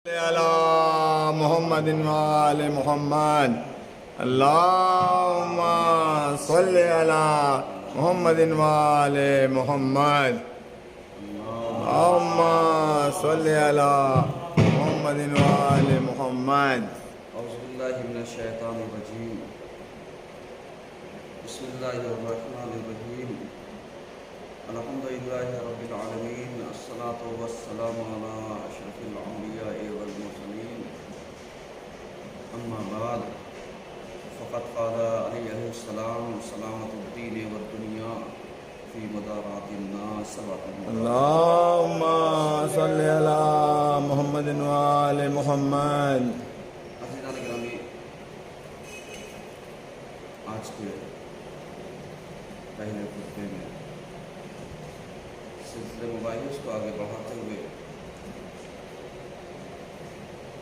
على محمد وآل محمد اللهم صل على محمد وآل محمد اللهم صل على محمد وآل محمد اعوذ باللہ من الشیطان الرجیم بسم اللہ الرحمن الرحیم الحمدللہ رب العالمین الصلاة والسلام علی اشرف الانبیاء والمرسلین اما بعد فقد قال علیہ السلام سلامت الدین والدنیا فی مدارات الناس اللهم صل على محمد وآل محمد عزیزان گرامی، آج کے پہلے خطبے میں سلسلے مباحث کو آگے بڑھاتے ہوئے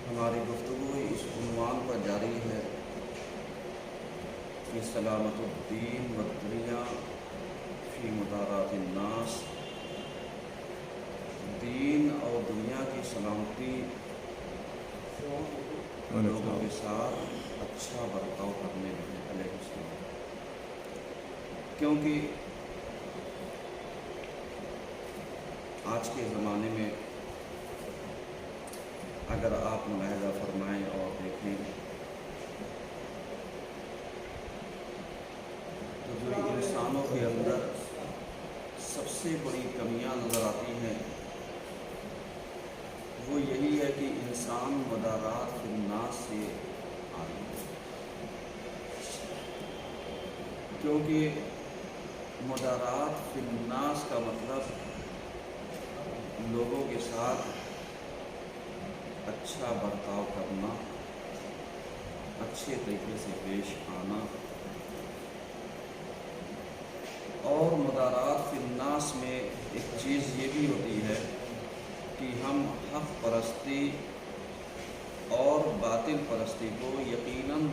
ہماری گفتگو اس عنوان پر جاری ہے کہ سلامت الدین والدنیا فی مدارات الناس، دین اور دنیا کی سلامتی لوگوں کے ساتھ اچھا برتاؤ کرنے میں علیہ السلام، کیونکہ آج کے زمانے میں اگر آپ ملاحظہ فرمائیں اور دیکھیں تو جو انسانوں کے اندر سب سے بڑی کمیاں نظر آتی ہیں وہ یہی ہے کہ انسان مدارات فی الناس سے عاری ہے، کیونکہ مدارات فی الناس کا مطلب لوگوں کے ساتھ اچھا برتاؤ کرنا، اچھے طریقے سے پیش آنا، اور مدارات فی الناس میں ایک چیز یہ بھی ہوتی ہے کہ ہم حق پرستی اور باطل پرستی کو یقیناً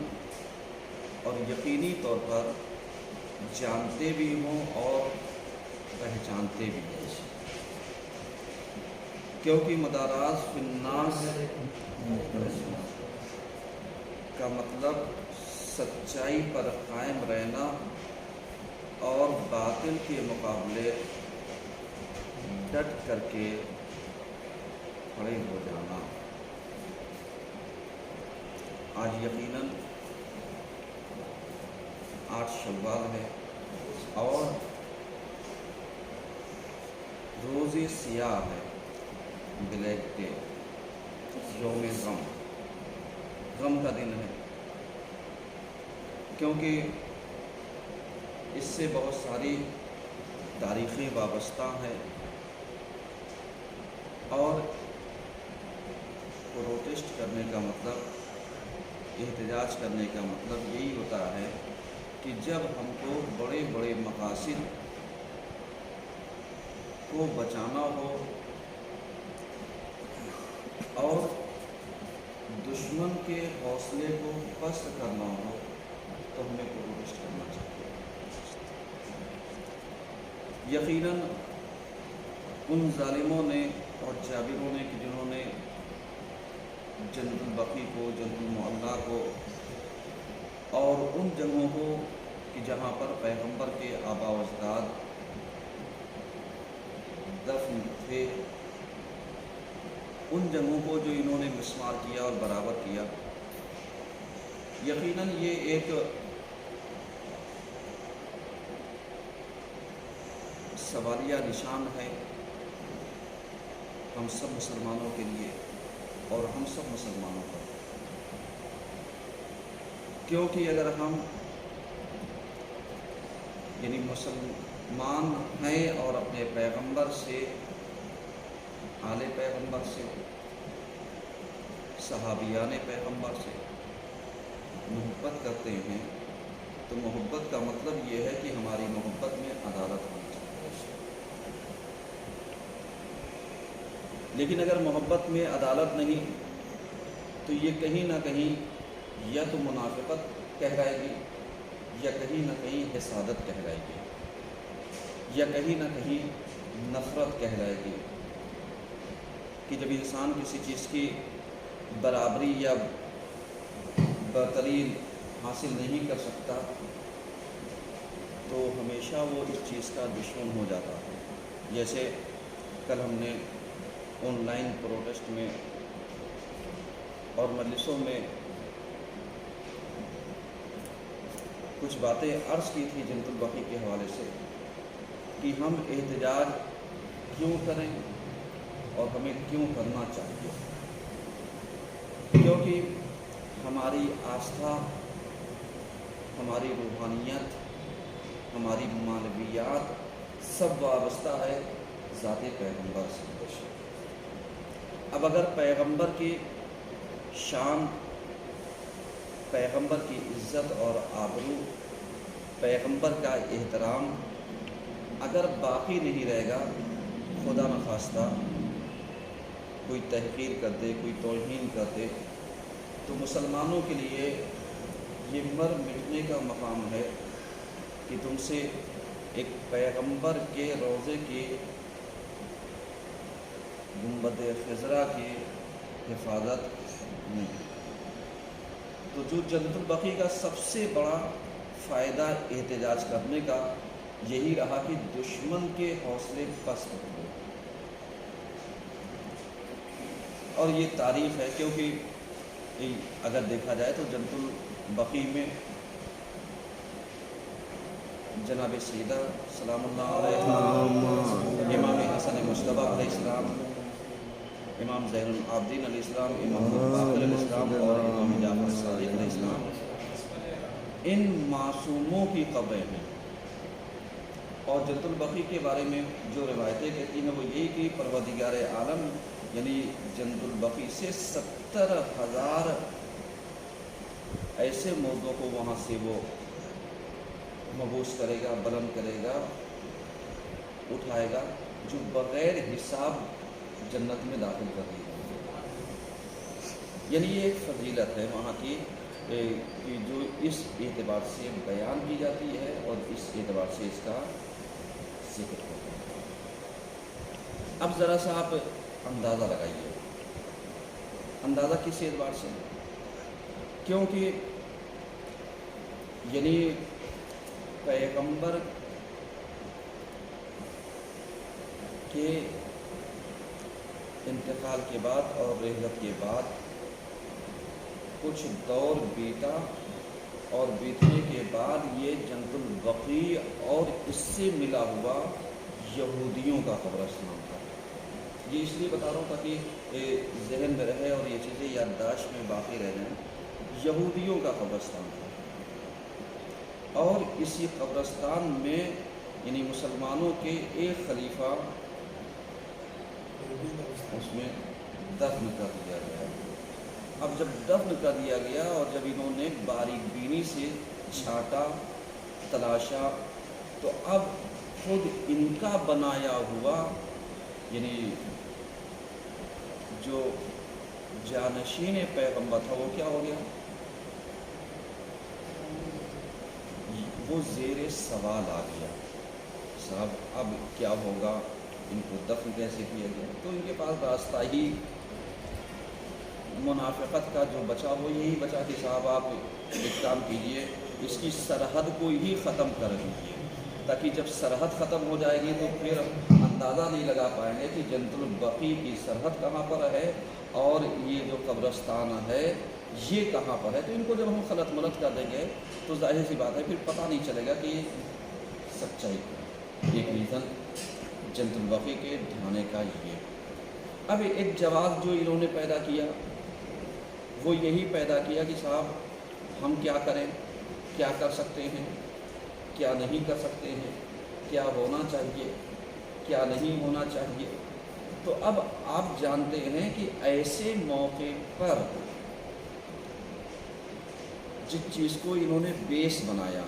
اور یقینی طور پر جانتے بھی ہوں اور پہچانتے بھی ہوں، کیونکہ مدارات فی الناس کا مطلب سچائی پر قائم رہنا اور باطل کے مقابلے ڈٹ کر کے کھڑے ہو جانا۔ آج یقیناً 8 شوال ہے اور روز سیاہ ہے، بلیک ڈے، یوم غم کا دن ہے، کیونکہ اس سے بہت ساری تاریخیں وابستہ ہیں اور پروٹیسٹ کرنے کا مطلب، احتجاج کرنے کا مطلب یہی ہوتا ہے کہ جب ہم کو بڑے بڑے مقاصد کو بچانا ہو اور دشمن کے حوصلے کو پست کرنا ہو تو ہمیں پروٹیسٹ کرنا چاہیے۔ یقیناً ان ظالموں نے اور جابروں نے کہ جنہوں نے جنت البقیع کو، جنت المعلا کو اور ان جگہوں کو کہ جہاں پر پیغمبر کے آباء و اجداد دفن تھے، ان جگہوں کو جو انہوں نے مسمار کیا اور برابر کیا، یقیناً یہ ایک سوالیہ نشان ہے ہم سب مسلمانوں کے لیے اور ہم سب مسلمانوں پر، کیونکہ اگر ہم یعنی مسلمان ہیں اور اپنے پیغمبر سے، آل پیغمبر سے، صحابیان پیغمبر سے محبت کرتے ہیں تو محبت کا مطلب یہ ہے کہ ہماری محبت میں عدالت ہونی چاہیے، لیکن اگر محبت میں عدالت نہیں تو یہ کہیں نہ کہیں یا تو منافقت کہلائے گی یا کہیں نہ کہیں حسادت کہلائے گی یا کہیں نہ کہیں نفرت کہلائے گی، کہ جب انسان کسی چیز کی برابری یا برتری حاصل نہیں کر سکتا تو ہمیشہ وہ اس چیز کا دشمن ہو جاتا ہے۔ جیسے کل ہم نے آن لائن پروٹیسٹ میں اور مجلسوں میں کچھ باتیں عرض کی تھی جنت البقیع کے حوالے سے کہ ہم احتجاج کیوں کریں اور ہمیں کیوں کرنا چاہیے، کیونکہ ہماری آستھا، ہماری روحانیت، ہماری معنویات سب وابستہ ہے ذات پیغمبر سے۔ اب اگر پیغمبر کی شان، پیغمبر کی عزت اور آبرو، پیغمبر کا احترام اگر باقی نہیں رہے گا، خدا نخواستہ کوئی تحقیر کر دے، کوئی توہین کر دے، تو مسلمانوں کے لیے یہ مر مٹنے کا مقام ہے کہ تم سے ایک پیغمبر کے روضے کی گنبد خضرا کی حفاظت نہیں۔ تو جو جنت البقیع کا سب سے بڑا فائدہ احتجاج کرنے کا یہی رہا کہ دشمن کے حوصلے پست ہوئے، اور یہ تاریخ ہے، کیونکہ اگر دیکھا جائے تو جنت البقیع میں جناب سیدہ سلام اللہ علیہ، امام حسن مجتبیٰ علیہ السلام، امام زین العابدین علیہ السلام، امام باقر علیہ السلام اور امام جعفر صادق علیہ السلام، ان معصوموں کی قبریں ہیں۔ اور جنت البقیع کے بارے میں جو روایتیں کہتی ہیں وہ یہی کہ پروردگار عالم یعنی جنت البقیع سے 70,000 ایسے مردوں کو وہاں سے وہ مبعوث کرے گا، بلند کرے گا، اٹھائے گا، جو بغیر حساب جنت میں داخل کر دی گا۔ یعنی یہ ایک فضیلت ہے وہاں کی کہ جو اس اعتبار سے بیان کی جاتی ہے اور اس اعتبار سے اس کا ذکر ہوتا ہے۔ اب ذرا سا آپ اندازہ لگائیے، اندازہ کس اعتبار سے؟ کیونکہ یعنی پیغمبر کے انتقال کے بعد اور رحلت کے بعد کچھ دور بیتا، اور بیتنے کے بعد یہ جنت البقیع اور اس سے ملا ہوا یہودیوں کا قبرستان تھا۔ یہ اس لیے بتا رہا ہوں تاکہ ذہن میں رہے اور یہ چیزیں یادداشت میں باقی رہ جائیں۔ یہودیوں کا قبرستان تھا، اور اسی قبرستان میں یعنی مسلمانوں کے ایک خلیفہ اس میں دفن کر دیا گیا۔ اب جب دفن کر دیا گیا اور جب انہوں نے باریک بینی سے چھانٹا، تلاشا، تو اب خود ان کا بنایا ہوا یعنی جو جانشین پیغمبر تھا وہ کیا ہو گیا؟ وہ زیر سوال آ گیا۔ صاحب اب کیا ہوگا، ان کو دفن کیسے کیا گیا؟ تو ان کے پاس راستہ ہی منافقت کا جو بچا وہ یہی بچا کہ صاحب آپ ایک کام کیجئے، اس کی سرحد کو ہی ختم کر دیجیے، تاکہ جب سرحد ختم ہو جائے گی تو پھر اندازہ نہیں لگا پائیں گے کہ جنت البقیع کی سرحد کہاں پر ہے اور یہ جو قبرستان ہے یہ کہاں پر ہے۔ تو ان کو جب ہم خلط ملط کر دیں گے تو ظاہر سی بات ہے پھر پتہ نہیں چلے گا کہ یہ سچائی ہے۔ ایک ریزن جنت البقیع کے ڈھانے کا یہ۔ اب ایک جواب جو انہوں نے پیدا کیا وہ یہی پیدا کیا کہ صاحب ہم کیا کریں، کیا کر سکتے ہیں، کیا نہیں کر سکتے ہیں، کیا ہونا چاہیے، کیا نہیں ہونا چاہیے۔ تو اب آپ جانتے ہیں کہ ایسے موقع پر جس چیز کو انہوں نے بیس بنایا،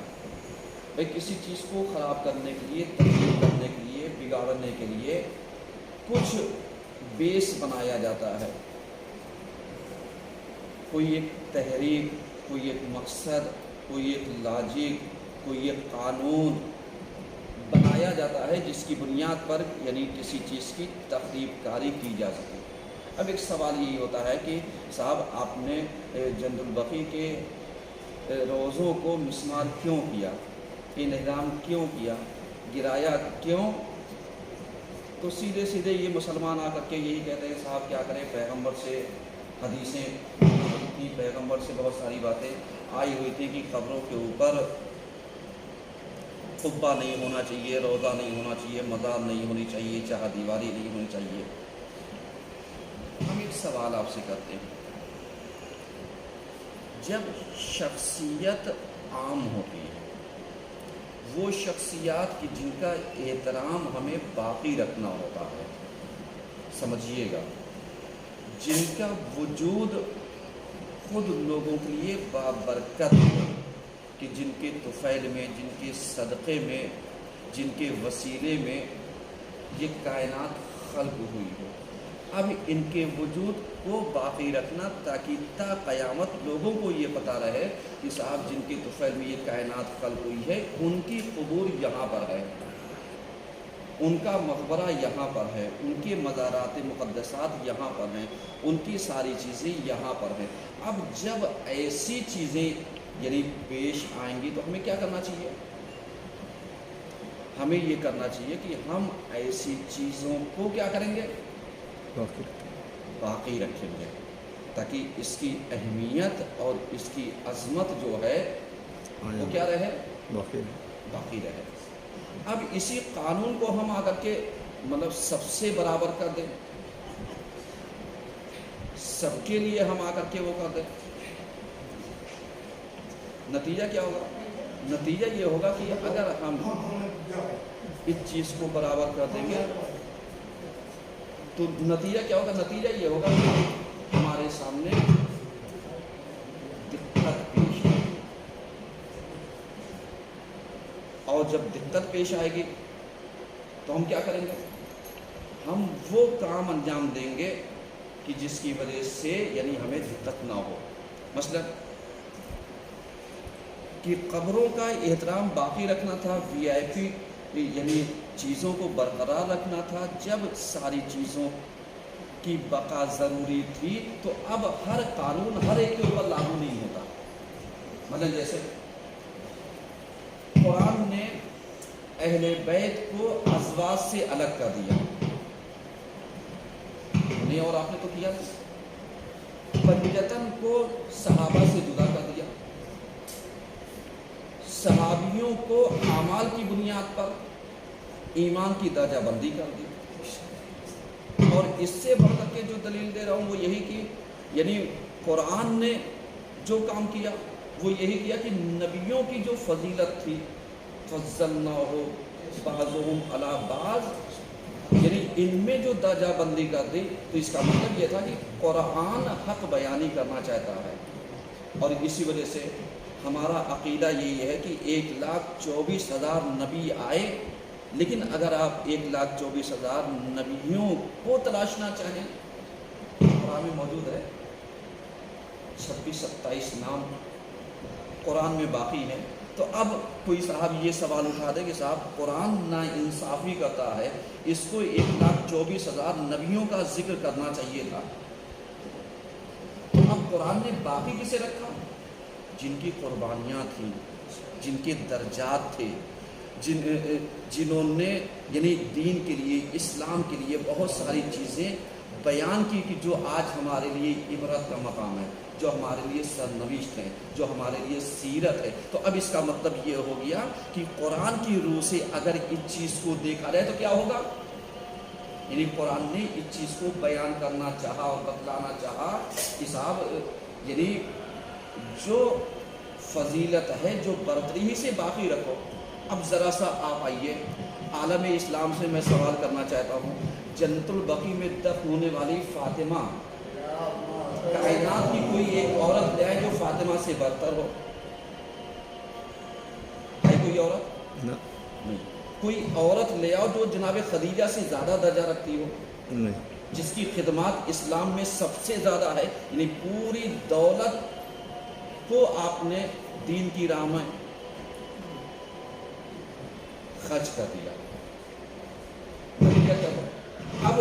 کسی چیز کو خراب کرنے کے لیے، تبدیل کرنے کے لیے، بگاڑنے کے لیے کچھ بیس بنایا جاتا ہے، کوئی ایک تحریک، کوئی ایک مقصد، کوئی ایک لاجک، کوئی ایک قانون بنایا جاتا ہے جس کی بنیاد پر یعنی کسی چیز کی تخریب کاری کی جا سکے۔ اب ایک سوال یہی ہوتا ہے کہ صاحب آپ نے جند البقیع کے روزوں کو مسمار کیوں کیا، انہدام کیوں کیا، گرایا کیوں؟ تو سیدھے سیدھے یہ مسلمان آ کر کے یہی کہتے ہیں صاحب کیا کریں، پیغمبر سے حدیثیں تھی، پیغمبر سے بہت ساری باتیں آئی ہوئی تھی کہ قبروں کے اوپر قبہ نہیں ہونا چاہیے، روضہ نہیں ہونا چاہیے، مزار نہیں ہونی چاہیے، چاہے دیواری نہیں ہونی چاہیے۔ ہم ایک سوال آپ سے کرتے ہیں، جب شخصیت عام ہوتی ہے، وہ شخصیات کی جن کا احترام ہمیں باقی رکھنا ہوتا ہے، سمجھیے گا، جن کا وجود خود لوگوں کے لیے بابرکت ہو، کہ جن کے طفیل میں، جن کے صدقے میں، جن کے وسیلے میں یہ کائنات خلق ہوئی ہو، اب ان کے وجود کو باقی رکھنا تاکہ تا قیامت لوگوں کو یہ پتہ رہے کہ صاحب جن کے طفیل میں یہ کائنات خلق ہوئی ہے، ان کی قبور یہاں پر ہے، ان کا مقبرہ یہاں پر ہے، ان کے مزارات مقدسات یہاں پر ہیں، ان کی ساری چیزیں یہاں پر ہیں۔ اب جب ایسی چیزیں یعنی پیش آئیں گی تو ہمیں کیا کرنا چاہیے؟ ہمیں یہ کرنا چاہیے کہ ہم ایسی چیزوں کو کیا کریں گے؟ باقی رکھیں گے، تاکہ اس کی اہمیت اور اس کی عظمت جو ہے وہ کیا رہے؟ باقی رہے۔ اب اسی قانون کو ہم آ کر کے مطلب سب سے برابر کر دیں، سب کے لیے ہم آ کر کے وہ کر دیں، نتیجہ کیا ہوگا؟ نتیجہ یہ ہوگا کہ اگر ہم اس چیز کو برابر کر دیں گے تو نتیجہ کیا ہوگا؟ نتیجہ یہ ہوگا کہ ہمارے سامنے دقت پیش آئے گی، اور جب دقت پیش آئے گی تو ہم کیا کریں گے؟ ہم وہ کام انجام دیں گے کہ جس کی وجہ سے یعنی ہمیں دقت نہ ہو۔ مثلا کہ قبروں کا احترام باقی رکھنا تھا، وی آئی پی یعنی چیزوں کو برقرار رکھنا تھا، جب ساری چیزوں کی بقا ضروری تھی تو اب ہر قانون ہر ایک کے اوپر لاگو نہیں ہوتا۔ مثلا جیسے قرآن نے اہل بیت کو ازواج سے الگ کر دیا، نہیں اور آپ نے تو کیا، پنجتن کو صحابہ سے جدا کر دیا، صحابیوں کو اعمال کی بنیاد پر ایمان کی درجہ بندی کر دی، اور اس سے بڑھ کر کے جو دلیل دے رہا ہوں وہ یہی کہ یعنی قرآن نے جو کام کیا وہ یہی کیا کہ نبیوں کی جو فضیلت تھی، فضلناہ بعضهم علی بعض، یعنی ان میں جو درجہ بندی کر دی، تو اس کا مطلب یہ تھا کہ قرآن حق بیانی کرنا چاہتا ہے، اور اسی وجہ سے ہمارا عقیدہ یہی ہے کہ 1,24,000 نبی آئے، لیکن اگر آپ 1,24,000 نبیوں کو تلاشنا چاہیں قرآن میں موجود ہے، 26-27 نام قرآن میں باقی ہیں۔ تو اب کوئی صاحب یہ سوال اٹھا دے کہ صاحب قرآن نا انصافی کرتا ہے، اس کو 1,24,000 نبیوں کا ذکر کرنا چاہیے تھا، تو اب قرآن نے باقی کسے رکھا؟ جن کی قربانیاں تھیں، جن کے درجات تھے، جنہوں نے یعنی دین کے لیے، اسلام کے لیے بہت ساری چیزیں بیان کی کہ جو آج ہمارے لیے عبرت کا مقام ہے، جو ہمارے لیے سرنوشت ہے، جو ہمارے لیے سیرت ہے۔ تو اب اس کا مطلب یہ ہو گیا کہ قرآن کی روح سے اگر اس چیز کو دیکھا جائے تو کیا ہوگا؟ یعنی قرآن نے اس چیز کو بیان کرنا چاہا اور بتلانا چاہا کہ صاحب یعنی جو فضیلت ہے جو برتری ہی سے باقی رکھو۔ اب ذرا سا آپ آئیے، عالم اسلام سے میں سوال کرنا چاہتا ہوں، جنت البقیع میں دفن ہونے والی فاطمہ، کائنات کی کوئی ایک عورت لے آئے جو فاطمہ سے برتر ہو؟ ہے کوئی عورت؟ نہیں۔ کوئی عورت لے آؤ جو جناب خدیجہ سے زیادہ درجہ رکھتی ہو؟ نہیں۔ جس کی خدمات اسلام میں سب سے زیادہ ہے، یعنی پوری دولت کو آپ نے دین کی راہ میں خرچ کر دیا۔ اب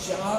4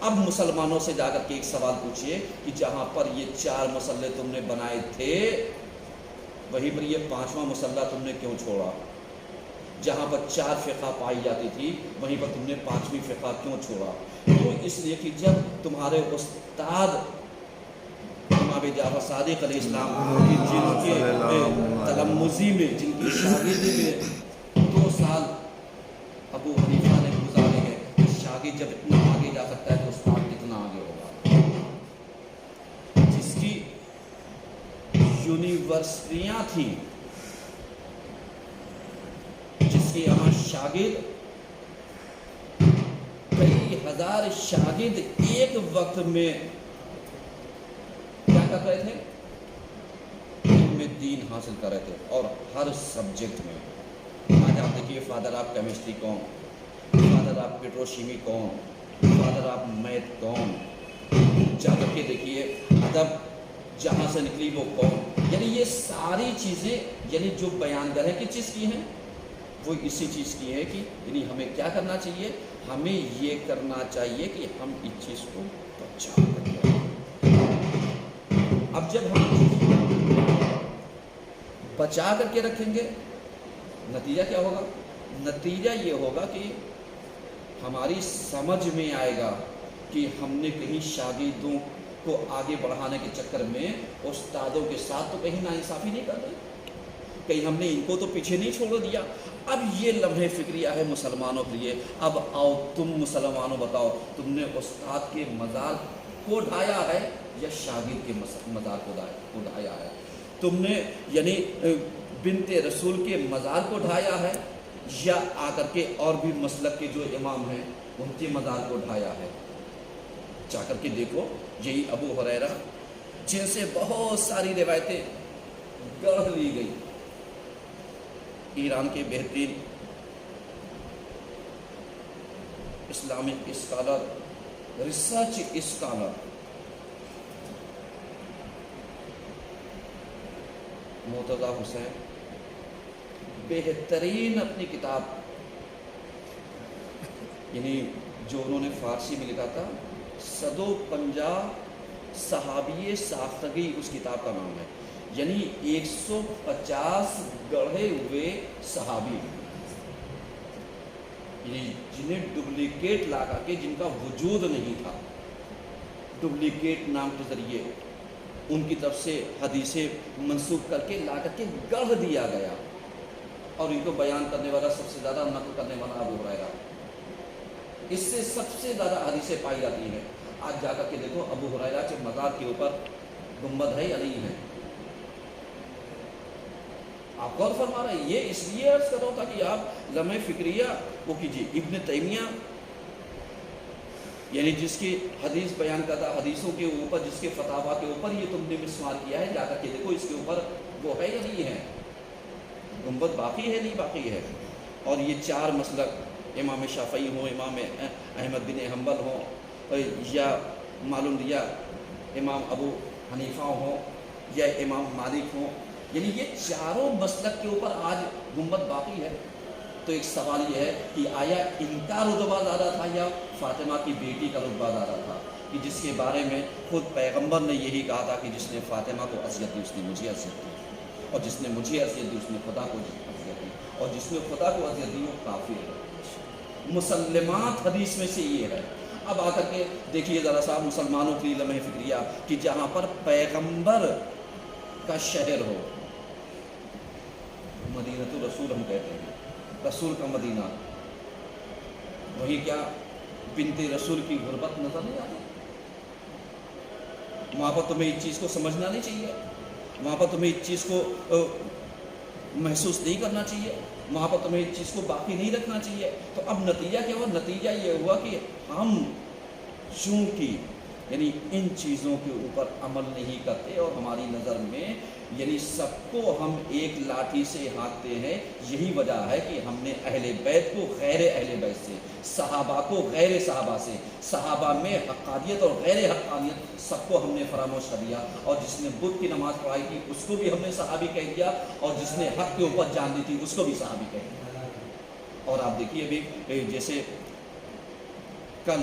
اب مسلمانوں سے جا کر کے ایک سوال پوچھئے کہ جہاں پر یہ 4 مسلح تم نے بنائے تھے وہیں پر یہ 5واں مسلح تم نے کیوں چھوڑا؟ جہاں پر 4 فقہ پائی جاتی تھی وہیں پر تم نے 5ویں فقہ کیوں چھوڑا؟ تو اس لیے کہ جب تمہارے استاد امام جعفر صادق علیہ السلام کی جن کے تلمذی میں، جن کی شاگردی میں 2 سال ابو حنیفہ نے گزارے ہیں، شاگرد جب اتنا آگے جا سکتا ہے تو استاد کتنا آگے ہوگا؟ جس کی یونیورسٹیاں تھیں، جس کے یہاں شاگرد کئی ہزار شاگرد ایک وقت میں کیا کر رہے تھے؟ علم دین حاصل کر رہے تھے، اور ہر سبجیکٹ میں۔ آج آپ دیکھیے فادر آف کیمسٹری کون، فادر آف پیٹروشیمی کون، فادر آف میتھ کون، جا کر کے دیکھیے ادب جہاں سے نکلی وہ کون۔ یعنی یہ ساری چیزیں یعنی جو بیان گر ہے کس چیز کی ہیں؟ وہ اسی چیز کی ہے کہ یعنی ہمیں کیا کرنا چاہیے؟ ہمیں یہ کرنا چاہیے کہ ہم اس چیز کو بچا کر کے اب جب ہم بچا کر کے رکھیں گے نتیجہ کیا ہوگا؟ نتیجہ یہ ہوگا کہ ہماری سمجھ میں آئے گا کہ ہم نے کہیں شاگردوں کو آگے بڑھانے کے چکر میں استادوں کے ساتھ تو کہیں ناانصافی نہیں کر رہے، کہیں ہم نے ان کو تو پیچھے نہیں چھوڑ دیا۔ اب یہ لمحے فکریہ ہے مسلمانوں کے لیے۔ اب آؤ تم مسلمانوں بتاؤ، تم نے استاد کے مزار کو ڈھایا ہے یا شاگرد کے مزار کو ڈھایا ہے؟ تم نے یعنی بنت رسول کے مزار کو ڈھایا ہے یا آ کر کے اور بھی مسلک کے جو امام ہیں ان کے مزار کو ڈھایا ہے؟ جا کر کے دیکھو، یہی ابو ہریرہ جن سے بہت ساری روایتیں گڑھ لی گئی، ایران کے بہترین Islamic scholar, research scholar Murtaza Hussain بہترین اپنی کتاب یعنی جو انہوں نے فارسی میں لکھا تھا 150 صحابی ساختگی اس کتاب کا نام ہے، یعنی 150 گڑھے ہوئے صحابی یعنی جنہیں ڈپلیکیٹ لا کر کے، جن کا وجود نہیں تھا، ڈپلیکیٹ نام کے ذریعے ان کی طرف سے حدیثیں منسوخ کر کے لا کر کے گڑھ دیا گیا، اور ان کو بیان کرنے والا سب سے زیادہ، نقل کرنے والا ابو ہریرہ، اس سے سب سے زیادہ حدیثیں پائی جاتی ہیں۔ آج جا کر کے دیکھو ابو ہریرہ کے مزار کے اوپر گنبد ہے یا نہیں ہے؟ آپ غور فرما رہے ہیں؟ یہ اس لیے عرض کر رہا تھا کہ آپ لمحہ فکریہ وہ کیجیے۔ ابن تیمیہ یعنی جس کی حدیث بیان کرتا، حدیثوں کے اوپر، جس کے فتاوا کے اوپر یہ تم نے مسمار کیا ہے، جا کر کے دیکھو اس کے اوپر وہ ہے یا نہیں ہے؟ گنبد باقی ہے نہیں باقی ہے؟ اور یہ 4 مسلک، امام شافعی ہوں، امام احمد بن حنبل ہوں، یا معلوم دیا امام ابو حنیفہ ہوں، یا امام مالک ہوں، یعنی یہ چاروں مسلک کے اوپر آج گنبد باقی ہے۔ تو ایک سوال یہ ہے کہ آیا ان کا رتبہ زیادہ تھا یا فاطمہ کی بیٹی کا رتبہ زیادہ تھا؟ کہ جس کے بارے میں خود پیغمبر نے یہی کہا تھا کہ جس نے فاطمہ کو اذیت دی اس نے مجھے اذیت دی، اور جس نے مجھے اذیت دی اس نے خدا کو اذیت دی، اور جس نے خدا کو اذیت دی وہ کافر ہے۔ مسلمات حدیث میں سے یہ ہے۔ اب آ کر کے دیکھیے ذرا سا مسلمانوں کی لمحہ فکریہ کہ جہاں پر پیغمبر کا شہر ہو، مدینہ الرسول ہم کہتے ہیں، رسول کا مدینہ، وہی کیا بنت رسول کی غربت نظر نہیں آتی؟ وہاں پر تمہیں اس چیز کو سمجھنا نہیں چاہیے، وہاں پر تمہیں اس چیز کو محسوس نہیں کرنا چاہیے، وہاں پر تمہیں اس چیز کو باقی نہیں رکھنا چاہیے۔ تو اب نتیجہ کیا ہوا؟ نتیجہ یہ ہوا کہ ہم چونکہ یعنی ان چیزوں کے اوپر عمل نہیں کرتے، اور ہماری نظر میں یعنی سب کو ہم ایک لاٹھی سے ہانکتے ہیں، یہی وجہ ہے کہ ہم نے اہل بیت کو غیر اہل بیت سے، صحابہ کو غیر صحابہ سے، صحابہ میں حقانیت اور غیر حقانیت سب کو ہم نے فراموش کر دیا، اور جس نے بدھ کی نماز پڑھائی تھی اس کو بھی ہم نے صحابی کہہ دیا، اور جس نے حق کے اوپر جان دی تھی اس کو بھی صحابی کہہ دیا۔ اور آپ دیکھیے ابھی جیسے کل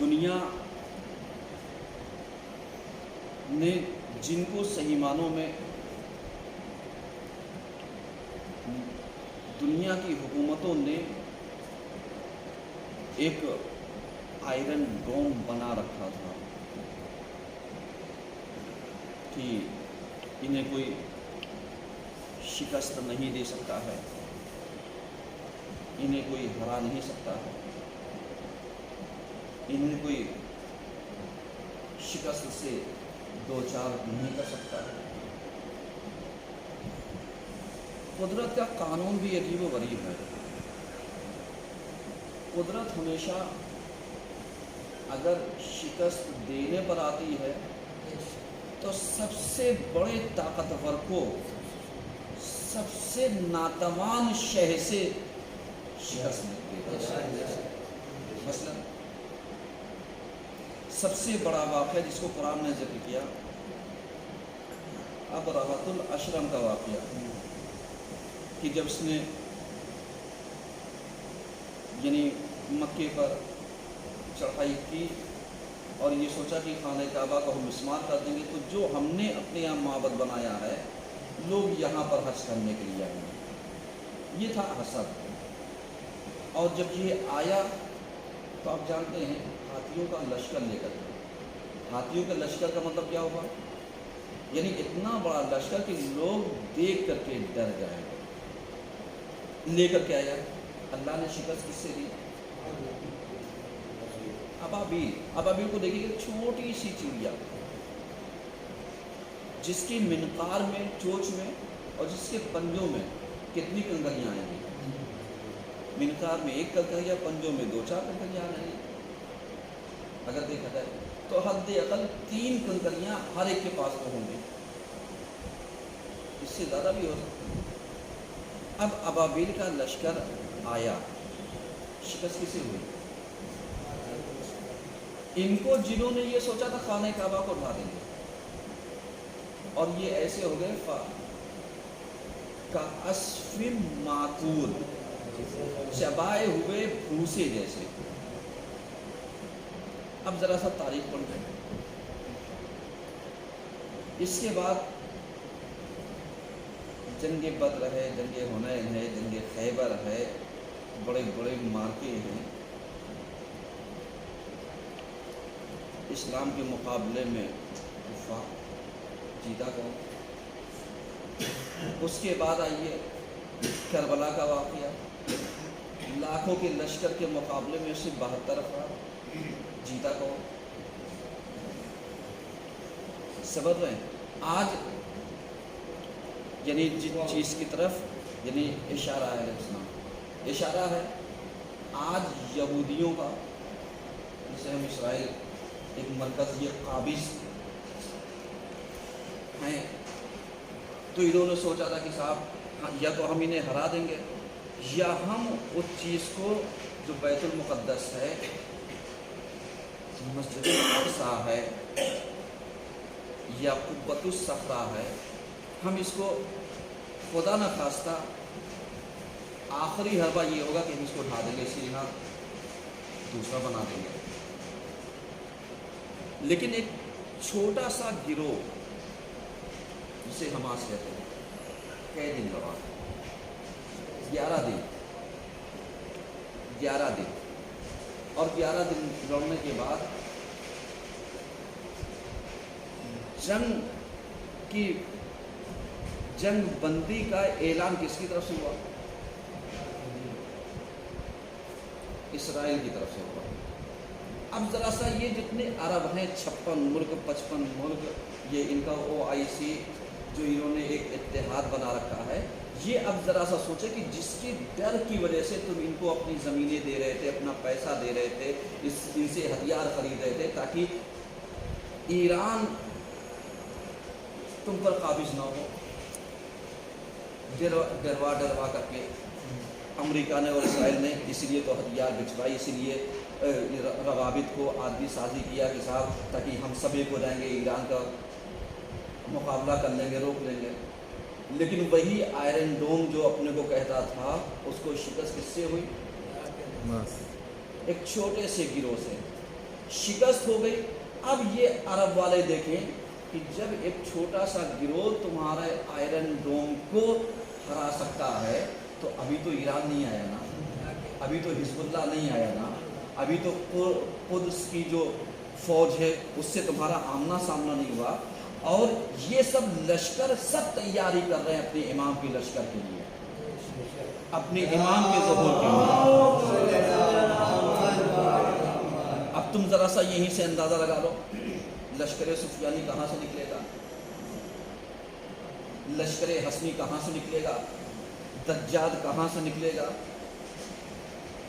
دنیا نے جن کو صحیح معنوں میں دنیا کی حکومتوں نے ایک آئرن ڈوم بنا رکھا تھا کہ انہیں کوئی شکست نہیں دے سکتا ہے، انہیں کوئی ہرا نہیں سکتا ہے، انہیں کوئی شکست سے دو چار نہیں کر سکتا ہے۔ قدرت کا قانون بھی عجیب و غریب ہے۔ قدرت ہمیشہ اگر شکست دینے پر آتی ہے تو سب سے بڑے طاقتور کو سب سے ناتوان شہ سے شکست دیتی ہے۔ مثلا سب سے بڑا واقعہ جس کو قرآن نے ذکر کیا، ابرہۃ الاشرم کا واقعہ، کہ جب اس نے یعنی مکے پر چڑھائی کی اور یہ سوچا کہ خانہ کعبہ کو ہم مسمار کر دیں گے تو جو ہم نے اپنے یہاں معبد بنایا ہے لوگ یہاں پر حج کرنے کے لیے آئیں گے، یہ تھا حسد۔ اور جب یہ آیا تو آپ جانتے ہیں ہاتھیوں کا لشکر لے کر، ہاتھیوں کے لشکر کا مطلب کیا ہوگا؟ یعنی اتنا بڑا لشکر کہ لوگ دیکھ کر کے ڈر گئے، لے کر کے آیا۔ اللہ نے شکست کس سے دی؟ ابابیل کو دیکھیے کہ چھوٹی سی چڑیا جس کی منقار میں، چوچ میں اور جس کے پنجوں میں کتنی کنکریاں آئیں گی؟ منقار میں ایک کنکریاں، پنجوں میں دو چار کنکریاں آ رہی ہیں۔ اگر دیکھا جائے تو حد اقل 3 کنکریاں ہر ایک کے پاس تو ہوں گی، اس سے زیادہ بھی ہو سکتا ہے۔ اب ابابیل کا لشکر آیا، شکست کسے ہوئی؟ ان کو جنہوں نے یہ سوچا تھا خانہ کعبہ کو ڈھا دیں گے، اور یہ ایسے ہو گئے کعصف معقول، چبائے ہوئے بھوسے جیسے۔ اب ذرا سا تاریخ پڑھ لیں۔ اس کے بعد جنگ بدر ہے، جنگ حنین ہے، جنگ خیبر ہے، بڑے بڑے مارکے ہیں۔ اسلام کے مقابلے میں کفار، جیتا کون؟ اس کے بعد آئیے کربلا کا واقعہ، لاکھوں کے لشکر کے مقابلے میں صرف 72 افراد، جیتا کون؟ سبب ہے آج یعنی جس چیز کی طرف یعنی اشارہ ہے اسلام، اشارہ ہے آج یہودیوں کا، جسے ہم اسرائیل ایک مرکز یہ قابض ہیں، تو انہوں نے سوچا تھا کہ صاحب یا تو ہم انہیں ہرا دیں گے یا ہم اس چیز کو جو بیت المقدس ہے، مسجد الاقصی ہے یا قبۃ الصخرہ ہے، ہم اس کو خدا نہ خواستہ آخری حربہ یہ ہوگا کہ ہم اس کو ڈھا دیں گے، اسی لیے دوسرا بنا دیں گے۔ لیکن ایک چھوٹا سا گروہ جسے حماس کہتے ہیں، کئی دن لگا، 11 دن، اور 11 دن لڑنے کے بعد جنگ بندی کا اعلان کس کی طرف سے ہوا؟ اسرائیل کی طرف سے ہوا۔ اب ذرا سا یہ جتنے عرب ہیں 56 ملک 55 ملک، یہ ان کا OIC جو انہوں نے ایک اتحاد بنا رکھا ہے، یہ اب ذرا سا سوچے کہ جس کے ڈر کی وجہ سے تم ان کو اپنی زمینیں دے رہے تھے، اپنا پیسہ دے رہے تھے، ان سے ہتھیار خرید رہے تھے تاکہ ایران تم پر قابض نہ ہو، ڈروا کر کے امریکہ نے اور اسرائیل نے اس لیے تو ہتھیار بھجوائی، اسی لیے روابط کو آدمی سازی کیا کہ صاحب تاکہ ہم سب ایک ہو جائیں گے، ایران کا مقابلہ کر لیں گے، روک لیں گے۔ لیکن وہی آئرن ڈوم جو اپنے کو کہتا تھا، اس کو شکست کس سے ہوئی؟ ایک چھوٹے سے گروہ سے۔ شکست ہو گئی. اب یہ عرب والے دیکھیں کہ جب ایک چھوٹا سا گروہ تمہارے آئرن ڈوم کو ہرا سکتا ہے تو ابھی تو ایران نہیں آیا نا, ابھی تو حزب اللہ نہیں آیا نا, ابھی تو قدس کی جو فوج ہے اس سے تمہارا آمنا سامنا نہیں ہوا, اور یہ سب لشکر سب تیاری کر رہے ہیں اپنے امام کے لشکر کے لیے, اپنے امام کے ظہور کے لیے. اب تم ذرا سا یہیں سے اندازہ لگا لو لشکر سفیانی کہاں سے نکلے گا, لشکر حسنی کہاں سے نکلے گا, دجال کہاں سے نکلے گا.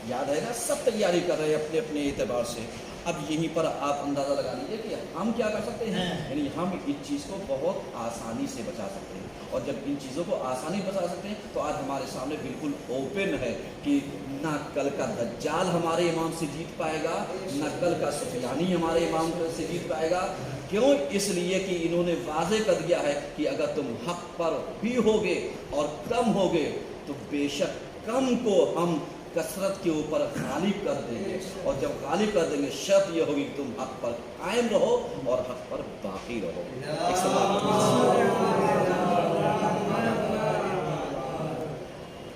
یاد ہے نا, سب تیاری کر رہے ہیں اپنے اپنے اعتبار سے. اب یہیں پر آپ اندازہ لگا لیجیے کہ ہم کیا کر سکتے ہیں, یعنی ہم اس چیز کو بہت آسانی سے بچا سکتے ہیں, اور جب ان چیزوں کو آسانی بچا سکتے ہیں تو آج ہمارے سامنے بالکل اوپن ہے کہ نہ کل کا دجال ہمارے امام سے جیت پائے گا, نہ کل کا سفیانی ہمارے امام سے جیت پائے گا. کیوں؟ اس لیے کہ انہوں نے واضح کر دیا ہے کہ اگر تم حق پر بھی ہوگے اور کم ہوگے تو بے شک کم کو ہم کثرت کے اوپر غالب کر دیں گے, اور جب غالب کر دیں گے شرط یہ ہوگی کہ تم حق پر قائم رہو اور حق پر باقی رہو.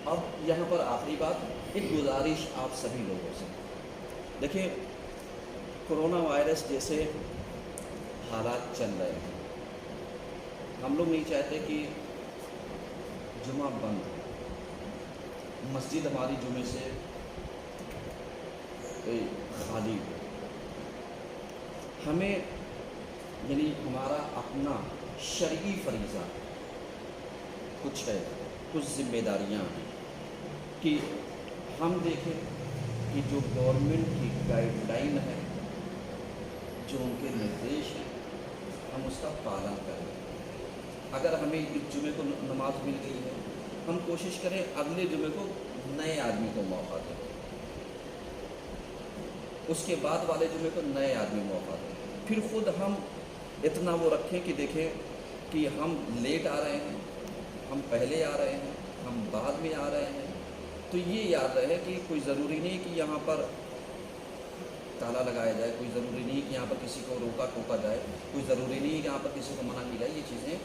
اب یہاں پر آخری بات, ایک گزارش آپ سبھی لوگوں سے. دیکھیں, کرونا وائرس جیسے حالات چل رہے ہیں, ہم لوگ نہیں چاہتے کہ جمعہ بند ہو, مسجد ہماری جمعے سے خالی ہو. ہمیں یعنی ہمارا اپنا شرعی فریضہ کچھ ہے, کچھ ذمہ داریاں ہیں کہ ہم دیکھیں کہ جو گورنمنٹ کی گائیڈ لائن ہے, جو ان کے نردیش ہیں, ہم اس کا پالن کریں. اگر ہمیں اس جمعے کو نماز مل گئی ہے, ہم کوشش کریں اگلے جمعے کو نئے آدمی کو موقع دیں, اس کے بعد والے جمعے کو نئے آدمی موقع دیں. پھر خود ہم اتنا وہ رکھیں کہ دیکھیں کہ ہم لیٹ آ رہے ہیں, ہم پہلے آ رہے ہیں, ہم بعد میں آ رہے ہیں, تو یہ یاد رہے کہ کوئی ضروری نہیں کہ یہاں پر تالا لگایا جائے, کوئی ضروری نہیں کہ یہاں پر کسی کو روکا ٹوکا جائے, کوئی ضروری نہیں کہ یہاں پر کسی کو منع کی جائے. یہ چیزیں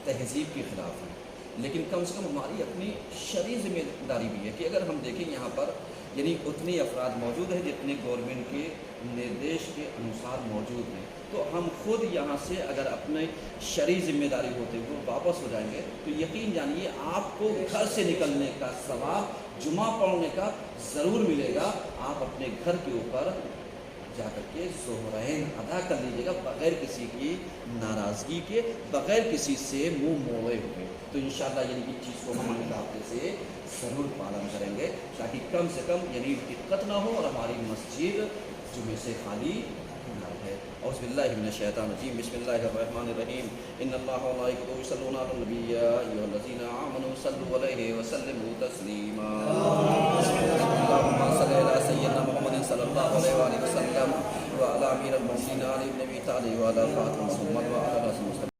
تہذیب کے خلاف ہیں, لیکن کم سے کم ہماری اپنی شرعی ذمہ داری بھی ہے کہ اگر ہم دیکھیں یہاں پر یعنی اتنے افراد موجود ہیں جتنے گورنمنٹ کے نردیش کے انوسار موجود ہیں, تو ہم خود یہاں سے اگر اپنے شرعی ذمہ داری ہوتے ہوئے واپس ہو جائیں گے تو یقین جانیے آپ کو گھر سے نکلنے کا ثواب جمعہ پڑھنے کا ضرور ملے گا. آپ اپنے گھر کے اوپر جا کر کے ظہرین ادا کر لیجیے گا بغیر کسی کی ناراضگی کے, بغیر کسی سے منہ موڑے ہوئے. تو انشاءاللہ یعنی اس چیز کو ہم اگلے ہفتے سے ضرور پالن کریں گے تاکہ کم سے کم یعنی دقت نہ ہو اور ہماری مسجد جمعے سے خالی نہ رہے. اعوذ باللہ من الشیطان الرجیم, بسم اللہ الرحمن الرحیم. ان اللہ وملائکتہ یصلون علی النبی یا ایھا الذین آمنوا صلوا علیہ وسلموا تسلیما. اللهم صل علی سیدنا محمد صلی اللہ علیہ وآلہ وسلم وعلی امیر المؤمنین علی بن ابی طالب وعلی فاطمہ ثم وعلی